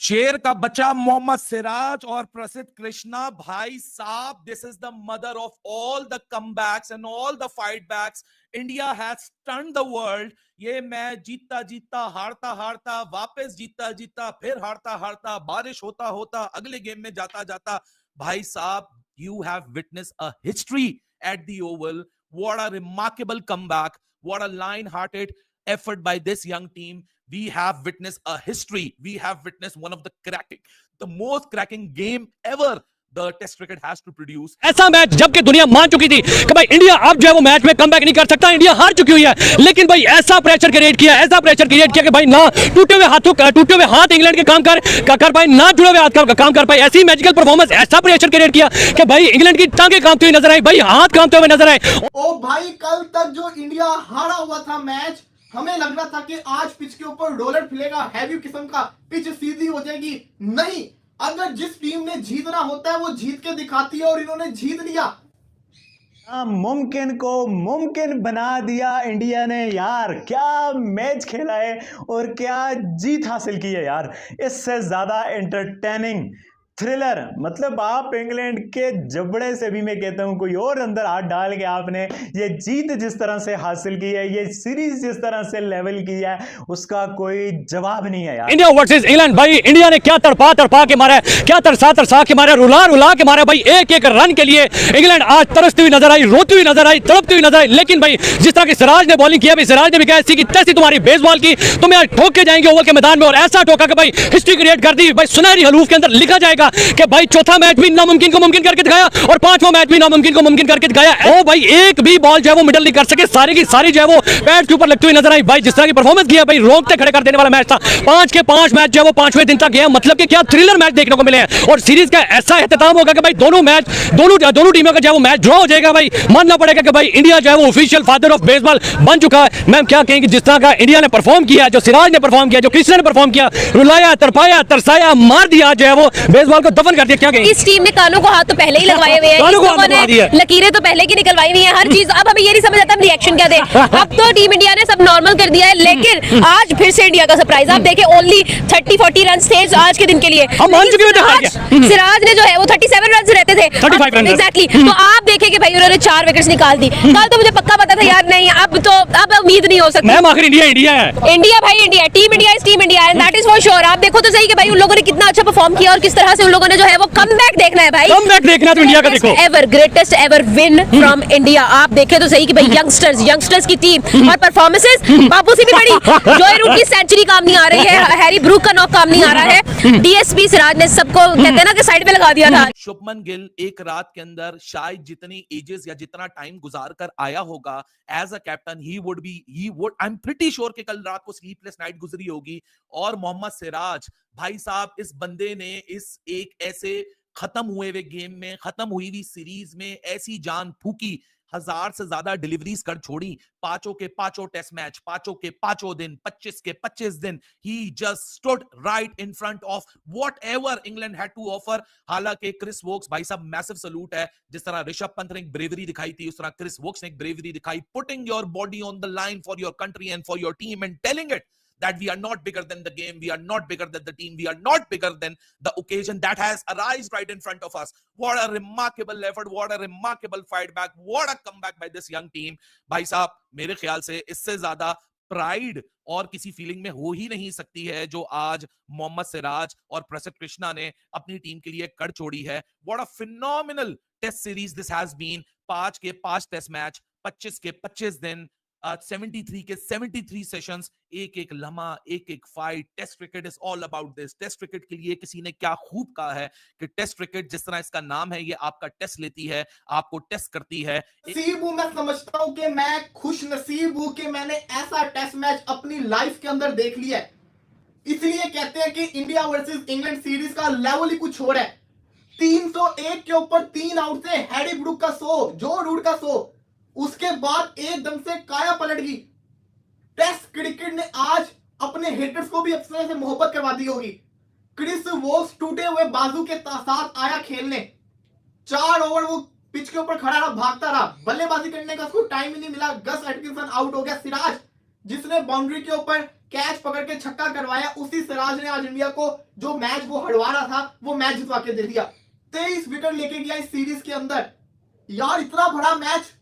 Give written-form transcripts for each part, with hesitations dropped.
शेर का बच्चा मोहम्मद सिराज और प्रसिद्ध कृष्णा भाई साहब, this is the mother of all the comebacks and all the fightbacks. India has stunned the world. ये मैच जीतता जीतता, हारता हारता, वापस जीतता जीतता, फिर हारता हारता, बारिश होता होता, अगले गेम में जाता जाता. भाई साहब, you have witnessed a history at the Oval. What a remarkable comeback. What a lion-hearted effort by this young team. We have witnessed a history. We have witnessed one of the most cracking game ever the test cricket has to produce. ऐसा match जबकि दुनिया मान चुकी थी कि भाई India अब जो है वो मैच में कमबैक नहीं कर सकता, इंडिया हार चुकी हुई है, लेकिन भाई ऐसा प्रेशर क्रिएट किया कि भाई ना टूटे हुए हाथ इंग्लैंड के काम कर पाए, ना जुड़े हुए हाथ काम कर पाए. ऐसी मैजिकल परफॉर्मेंस, ऐसा प्रेशर क्रिएट किया कि भाई इंग्लैंड की टांगें कांपती हुई नजर आई, भाई हाथ कांपते हुए नजर आए. ओ भाई, कल तक जो इंडिया हारा हुआ था मैच, हमें लग रहा था कि आज पिच के ऊपर रोलर फिलेगा, हैवी किस्म का पिच सीधी हो जाएगी. नहीं, अगर जिस टीम ने जीतना होता है वो जीत के दिखाती है, और इन्होंने जीत लिया. मुमकिन को मुमकिन बना दिया इंडिया ने यार. क्या मैच खेला है और क्या जीत हासिल की है यार. इससे ज्यादा एंटरटेनिंग थ्रिलर, मतलब आप इंग्लैंड के जबड़े से भी मैं कहता हूं कोई और अंदर हाथ डाल के आपने ये जीत जिस तरह से हासिल की है, ये सीरीज जिस तरह से लेवल की है, उसका कोई जवाब नहीं है यार. इंडिया वर्सेस इंग्लैंड, भाई इंडिया ने क्या तड़पा के मारा है, क्या तरसा के मारा, रुला के मारा. भाई एक एक रन के लिए इंग्लैंड आज तरसती हुई नजर आई, रोती हुई नजर आई, तड़पती हुई नजर आई. लेकिन भाई जिस तरह की सिराज ने बॉलिंग किया, सिराज ने भी कहा कि तैसी तुम्हारी बेसबॉल की, तुम्हें आज ठोक के जाएंगे ओवल के मैदान में, और ऐसा ठोका कि भाई हिस्ट्री क्रिएट कर दी. भाई सुनहरी हलूफ के अंदर लिखा जाएगा कि भाई चौथा मैच भी नामुमकिन को मुमकिन करके दिखाया और पांचवा मैच भी नामुमकिन को मुमकिन करके दिखाया. ओ भाई एक भी बॉल जो है वो मिडल नहीं कर सके, सारी की सारी जो है वो पैड के ऊपर लगती हुई नजर आई. भाई जिस तरह की परफॉर्मेंस किया, भाई रोंगटे खड़े कर देने वाला मैच था. 5 के 5 मैच जो है वो 5वें दिन तक गया, मतलब कि क्या थ्रिलर मैच देखने को मिले हैं. और सीरीज का ऐसा इख्तिताम होगा कि भाई दोनों टीमों का जो है वो मैच ड्रॉ हो जाएगा. भाई मानना पड़ेगा कि भाई इंडिया जो है वो ऑफिशियल फादर ऑफ बेसबॉल बन चुका है. मैम क्या कहेंगे जिस तरह का इंडिया ने परफॉर्म किया, जो सिराज ने परफॉर्म किया, जो कृष्णा ने परफॉर्म किया, रुलाया, तरपाया, तरसाया, मार दिया, जो है वो बेसबॉल को दफन कर दिया. क्या कहेंगे? इस टीम ने कानों को हाथ तो पहले ही लगवाए हुए हैं, लकीरें तो पहले की निकलवाई हुई हैं, हर चीज. अब हमें ये नहीं समझ आता हम रिएक्शन क्या दें. अब तो टीम इंडिया ने सब नॉर्मल कर दिया है, लेकिन आज फिर से इंडिया का सरप्राइज. आप देखें, ओनली 30-40 रन थे आज के दिन के लिए. सिराज ने जो है वो 37 रन रहते थे एग्जैक्टली. तो आप देखें कि भाई उन्होंने 4 विकेट्स निकाल दी. कल तो मुझे पक्का पता था यार, नहीं अब उम्मीद नहीं हो सकती. इंडिया है, इंडिया भाई, India team India is team India, and that is for sure. आप देखो तो सही कि भाई उन लोगों ने कितना अच्छा परफॉर्म किया और किस तरह से उन लोगों ने जो है वो कमबैक देखना है. भाई कमबैक देखना तो इंडिया का देखो, greatest ever win from India. आप देखें तो सही कि भाई यंगस्टर्स की टीम और परफॉर्मेंसेस बापू से भी बड़ी. जोए रूट की सेंचुरी काम नहीं आ रही है, हैरी ब्रूक का नॉक काम नहीं आ रहा है, डीएसपी सिराज ने सबको कहते हैं ना कि साइड पे लगा दिया था. शुभमन गिल एक रात के अंदर शायद जितनी एजेस या जितना टाइम गुजार कर आया होगा as a captain, he would I am pretty sure कि कल रात को स्लीपलेस नाइट गुजरी होगी. और मोहम्मद सिराज भाई साहब, इस बंदे ने इस एक ऐसे खत्म हुए हुए गेम में, खत्म हुई हुई सीरीज में ऐसी जान फूकी, 1000 से ज्यादा डिलीवरीज कर छोड़ी. 5 के 5 टेस्ट मैच, 5 के 5 दिन, 25 के 25 दिन, he just stood right in front of whatever England had to offer. हालांकि क्रिस वोक्स भाई साहब, मैसिव सैल्यूट है. जिस तरह ऋषभ पंत ने एक ब्रेवरी दिखाई थी, उस तरह क्रिस वोक्स ने एक ब्रेवरी दिखाई, putting your body on the line for your country and for your team and telling it that we are not bigger than the game, we are not bigger than the team, we are not bigger than the occasion that has arisen right in front of us. What a remarkable effort, what a remarkable fight back, what a comeback by this young team. भाई साहब, मेरे ख्याल से इससे ज्यादा pride और किसी feeling में हो ही नहीं सकती है जो आज मोहम्मद सिराज और प्रसिद्ध कृष्णा ने अपनी टीम के लिए कर छोड़ी है. What a phenomenal test series this has been. 5 के 5 टेस्ट मैच, 25 के 25 दिन, 73 के 73 सेशंस, एक एक लम्हा, एक एक fight. Test cricket is all about this. Test cricket के लिए किसी ने क्या खूब कहा है कि टेस्ट क्रिकेट, जिस तरह इसका नाम है, ये आपका टेस्ट लेती है, आपको टेस्ट करती है. नसीब हूं, मैं समझता हूं कि मैं खुश नसीब हूं कि मैंने ऐसा टेस्ट मैच अपनी लाइफ के अंदर देख लिया है. इसलिए कहते हैं कि इंडिया वर्सेस इंग्लैंड सीरीज का लेवल ही कुछ और है. 301 के ऊपर 3 आउट से हैरी ब्रूक का 100, जो रूट का 100, उसके बाद एकदम से काया पलट गई. टेस्ट क्रिकेट ने आज अपने हेटर्स को भी अपने से मोहब्बत करवा दी होगी. क्रिस वोक्स टूटे हुए बाजू के साथ आया खेलने. 4 ओवर वो पिच के ऊपर खड़ा रहा, भागता रहा, बल्लेबाजी करने का उसको टाइम ही नहीं मिला. गस एटकिंसन आउट हो गया. सिराज जिसने बाउंड्री के ऊपर कैच पकड़ के छक्का करवाया, उसी सिराज ने आज इंडिया को जो मैच वो हड़वा रहा था वो मैच जितवा के दे दिया। 23 विकेट लेके गया इस सीरीज के अंदर। यार इतना बड़ा मैच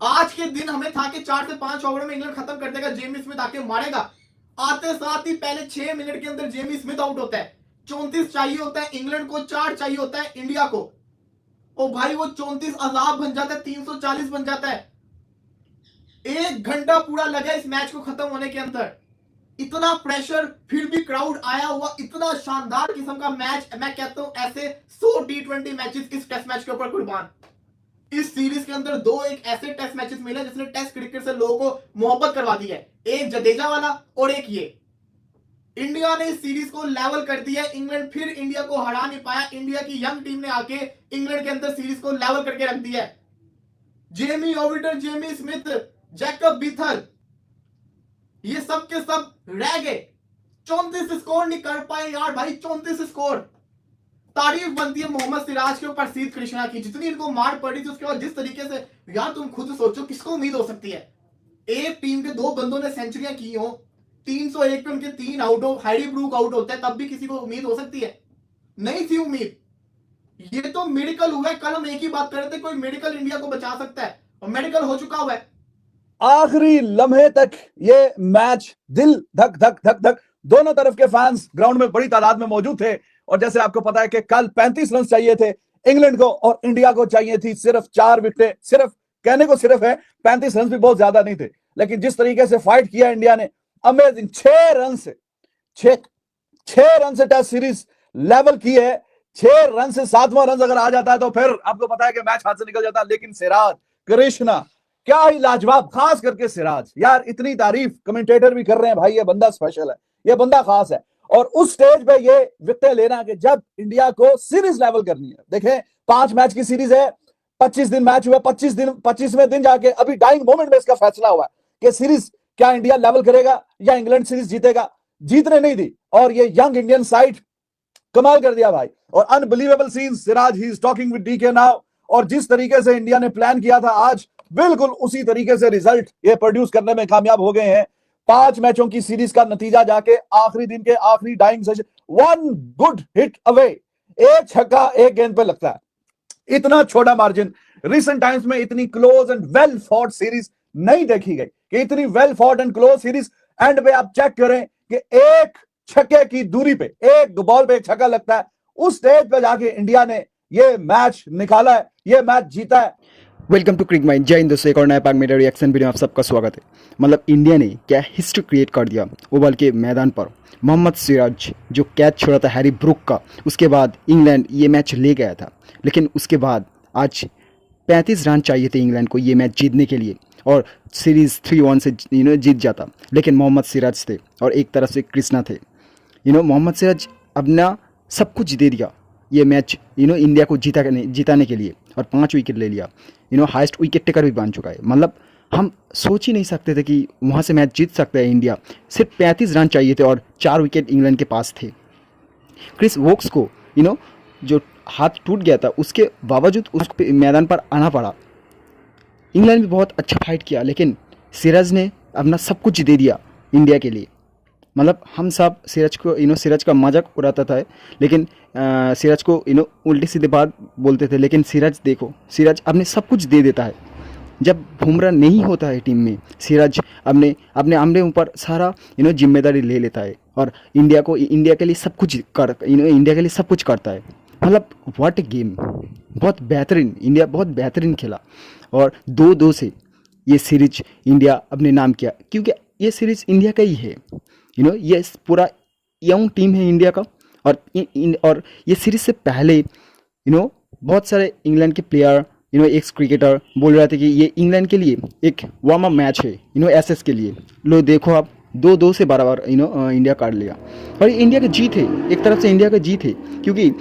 आज के दिन हमें था कि 4 से 5 ओवर में इंग्लैंड खत्म कर देगा, जेमी स्मिथ आके मारेगा। आते साथ ही पहले 6 मिनट के अंदर जेमी स्मिथ आउट होता है। 34 चाहिए होता है इंग्लैंड को, 4 चाहिए होता है इंडिया को। ओ भाई वो 34 अजाब बन जाता है, 340 बन जाता है। 1 घंटा पूरा लगा इस मैच को खत्म होने के अंदर। इतना प्रेशर, फिर भी क्राउड आया हुआ, इतना शानदार किस्म का मैच। मैं कहता हूं ऐसे 100 T20 मैचेस इस टेस्ट मैच के ऊपर कुर्बान। इस सीरीज के अंदर 2 एक ऐसे टेस्ट मैचेस मिले जिसने टेस्ट क्रिकेट से लोगों को मोहब्बत करवा दी है। एक जडेजा वाला और एक ये। इंडिया ने इस सीरीज को लेवल कर दिया। इंग्लैंड फिर इंडिया को हरा नहीं पाया। इंडिया की यंग टीम ने आके इंग्लैंड के अंदर सीरीज को लेवल करके रख दिया है। Jamie ओविटर, Jamie Smith, Jacob Bethel, ये सब के सब रह गए। 34 स्कोर नहीं कर पाए यार भाई, 34 स्कोर। तारीफ बनती है मोहम्मद सिराज के ऊपर, सीध कृष्णा की, जितनी इनको मार पड़ी थी उसके बाद जिस तरीके से, यार तुम खुद सोचो किसको उम्मीद हो सकती है एक टीम के 2 बंदों ने सेंचुरियां की हो, 301 पे उनके 3 आउट हो, हैरी ब्रूक आउट होता है, तब भी किसी को उम्मीद हो सकती है? नहीं थी उम्मीद। ये तो मेडिकल हुआ है। कल हम एक ही बात कर रहे थे, कोई मेडिकल इंडिया को बचा सकता है, और मेडिकल हो चुका हुआ है। आखिरी लम्हे तक ये मैच दिल धक धक धक धक, दोनों तरफ के फैंस ग्राउंड में बड़ी तादाद में मौजूद थे। और जैसे आपको पता है कि कल 35 रन चाहिए थे इंग्लैंड को, और इंडिया को चाहिए थी सिर्फ 4 विकेटें। सिर्फ कहने को सिर्फ है, 35 रन भी बहुत ज्यादा नहीं थे, लेकिन जिस तरीके से फाइट किया इंडिया ने, अमेजिंग। 6 रन से टेस्ट सीरीज लेवल की है। 6 रन से 7वां रन अगर आ जाता है तो फिर आपको पता है कि मैच हाथ से निकल जाता है। लेकिन सिराज, कृष्णा, क्या ही लाजवाब, खास करके सिराज। यार इतनी तारीफ कमेंटेटर भी कर रहे हैं, भाई ये बंदा स्पेशल है, ये बंदा खास है। और उस स्टेज पे ये विकेट लेना कि जब इंडिया को सीरीज लेवल करनी है। देखें 5 मैच की सीरीज है, 25 दिन मैच हुआ, 25वें दिन जाके अभी डाइंग मोमेंट में इसका फैसला हुआ कि सीरीज क्या इंडिया लेवल करेगा या इंग्लैंड सीरीज जीतेगा। जीतने नहीं दी, और ये यंग इंडियन साइड कमाल कर दिया भाई। और unbelievable scene, Siraj he is talking with DK now. और जिस तरीके से इंडिया ने प्लान किया था आज, बिल्कुल उसी तरीके से रिजल्ट ये प्रोड्यूस करने में कामयाब हो गए हैं। 5 मैचों की सीरीज का नतीजा जाके आखिरी दिन के आखिरी dying session, 1 good hit away, 1 छक्का 1 गेंद पे लगता है। इतना छोटा मार्जिन, रिसेंट टाइम्स में इतनी close and well fought series नहीं देखी गई कि इतनी well fought and close series. And पे आप चेक करें कि 1 छक्के की दूरी पे, 1 बॉल पे 1 छक्का लगता है। उस स्टेज पे जाके इंडिया ने ये मैच निकाला है, ये मैच जीता है। Welcome to Cric Mind. जय हिंद दोस्तों, एक और नया पाक मेरा रिएक्शन वीडियो में आप सबका स्वागत है। मतलब इंडिया ने क्या हिस्ट्री क्रिएट कर दिया ओवल के मैदान पर। मोहम्मद सिराज जो कैच छोड़ा था हैरी ब्रूक का, उसके बाद इंग्लैंड ये मैच ले गया था। लेकिन उसके बाद आज 35 रन चाहिए थे इंग्लैंड को ये मैच जीतने के लिए, और सीरीज़ 3-1 से जीत जाता। लेकिन मोहम्मद सिराज थे और एक तरफ से कृष्णा थे। मोहम्मद सिराज अपना सब कुछ दे दिया ये मैच इंडिया को जिताने के लिए, और 5 विकेट ले लिया। हाईएस्ट विकेट टेकर भी बन चुका है। मतलब हम सोच ही नहीं सकते थे कि वहाँ से मैच जीत सकता है इंडिया। सिर्फ 35 रन चाहिए थे और 4 विकेट इंग्लैंड के पास थे। क्रिस वोक्स को जो हाथ टूट गया था उसके बावजूद उसको मैदान पर आना पड़ा। इंग्लैंड भी बहुत अच्छा फाइट किया, लेकिन सिराज ने अपना सब कुछ दे दिया इंडिया के लिए। मतलब हम सब सिराज को सिराज का मजाक उड़ाता था, लेकिन सिराज को उल्टी सीधे बात बोलते थे। लेकिन सिराज देखो, सिराज अपने सब कुछ दे देता है। जब बुमराह नहीं होता है टीम में, सिराज अपने ऊपर सारा जिम्मेदारी ले लेता है, और इंडिया के लिए सब कुछ करता है। मतलब व्हाट ए गेम, बहुत बेहतरीन, इंडिया बहुत बेहतरीन खेला। और 2-2 से ये सीरीज इंडिया अपने नाम किया, क्योंकि ये सीरीज इंडिया का ही है। ये पूरा यंग टीम है इंडिया का। और ये सीरीज से पहले बहुत सारे इंग्लैंड के प्लेयर एक्स क्रिकेटर बोल रहे थे कि ये इंग्लैंड के लिए एक वार्म अप मैच है एसएस के लिए। लो देखो आप 2-2 से बराबर इंडिया काट लिया, और इंडिया का जीत है। एक तरफ से इंडिया का जीत है, क्योंकि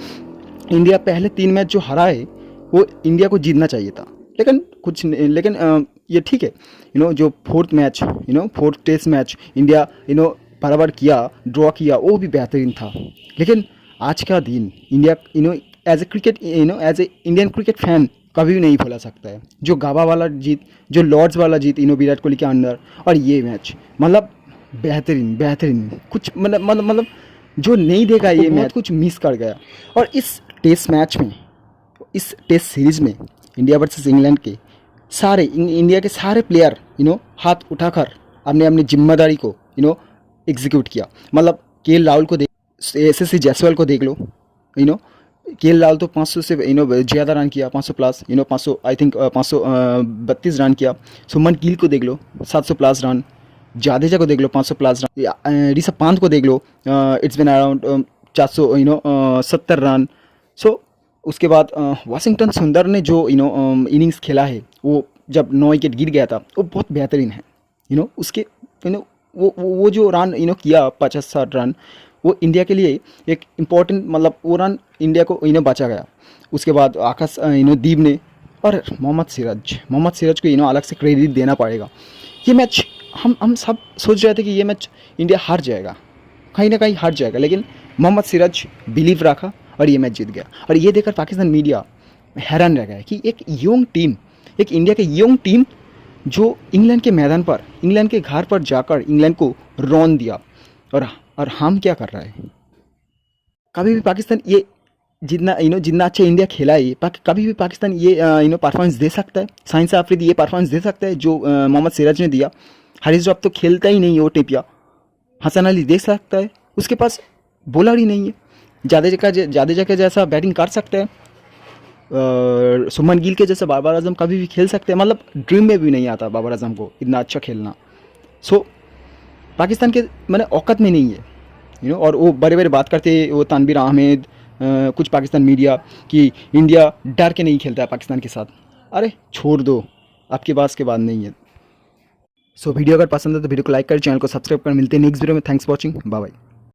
इंडिया पहले 3 मैच जो हरा है वो इंडिया को जीतना चाहिए था। लेकिन ये ठीक है। जो 4th match 4th test match India बराबर किया, ड्रॉ किया, वो भी बेहतरीन था। लेकिन आज का दिन India as a Indian cricket fan कभी भी नहीं भुला सकता है। जो गाबा वाला जीत, जो लॉर्ड्स वाला जीत विराट कोहली के अंदर, और ये मैच मतलब बेहतरीन बेहतरीन कुछ मतलब जो नहीं देखा ये मैच कुछ मिस कर गया। और इस टेस्ट मैच में, इस टेस्ट सीरीज में इंडिया वर्सेस इंग्लैंड के सारे इंडिया के सारे प्लेयर हाथ उठाकर अपने अपनी जिम्मेदारी को एग्जीक्यूट किया। मतलब केएल राहुल को देख, यशस्वी जायसवाल को देख लो, केएल राहुल तो 500 से ज़्यादा रन किया, 500 प्लस 500 आई थिंक 532 रन किया। शुभमन गिल को देख लो 700 प्लस रन, जाडेजा को देख लो 500 प्लस रन, ऋषभ पंत को देख लो इट्स बिन अराउंड 470 रन। सो उसके बाद वाशिंगटन सुंदर ने जो इनिंग्स खेला है, वो जब 9 विकेट गिर गया था वो बहुत बेहतरीन है। उसके वो जो रन किया 50-60 रन, वो इंडिया के लिए एक इम्पॉर्टेंट, मतलब वो रन इंडिया को बचा गया। उसके बाद आकाश दीप ने और मोहम्मद सिराज को अलग से क्रेडिट देना पड़ेगा। ये मैच हम सब सोच रहे थे कि ये मैच इंडिया हार जाएगा, कहीं ना कहीं हार जाएगा, लेकिन मोहम्मद सिराज बिलीव रखा और ये मैच जीत गया। और ये देखकर पाकिस्तान मीडिया हैरान रह गया कि एक यंग टीम, एक इंडिया के यंग टीम जो इंग्लैंड के मैदान पर, इंग्लैंड के घर पर जाकर इंग्लैंड को रौन दिया, और हम क्या कर रहे हैं। कभी भी पाकिस्तान ये जितना अच्छा इंडिया खेला है, कभी भी पाकिस्तान ये परफॉर्मेंस दे सकता है। साइंस आफरीदी ये परफॉर्मेंस दे सकता है जो मोहम्मद सिराज ने दिया। हारिस रऊफ तो खेलता ही नहीं है वो टिपिया। हसन अली दे सकता है, उसके पास बॉलर ही नहीं है। जाडेजा के जैसा बैटिंग कर सकते हैं, शुभमन गिल के जैसे बाबर आजम कभी भी खेल सकते हैं। मतलब ड्रीम में भी नहीं आता बाबर आजम को इतना अच्छा खेलना। सो पाकिस्तान के मैंने औकात में नहीं है और वो बड़े बड़े बात करते हैं, वो तनवीर अहमद, कुछ पाकिस्तान मीडिया, कि इंडिया डर के नहीं खेलता है पाकिस्तान के साथ। अरे छोड़ दो, आपके पास के बाद नहीं है। सो वीडियो अगर पसंद है तो वीडियो को लाइक कर, चैनल को सब्सक्राइब कर। मिलते हैं नेक्स्ट वीडियो में। Thanks for watching, bye bye.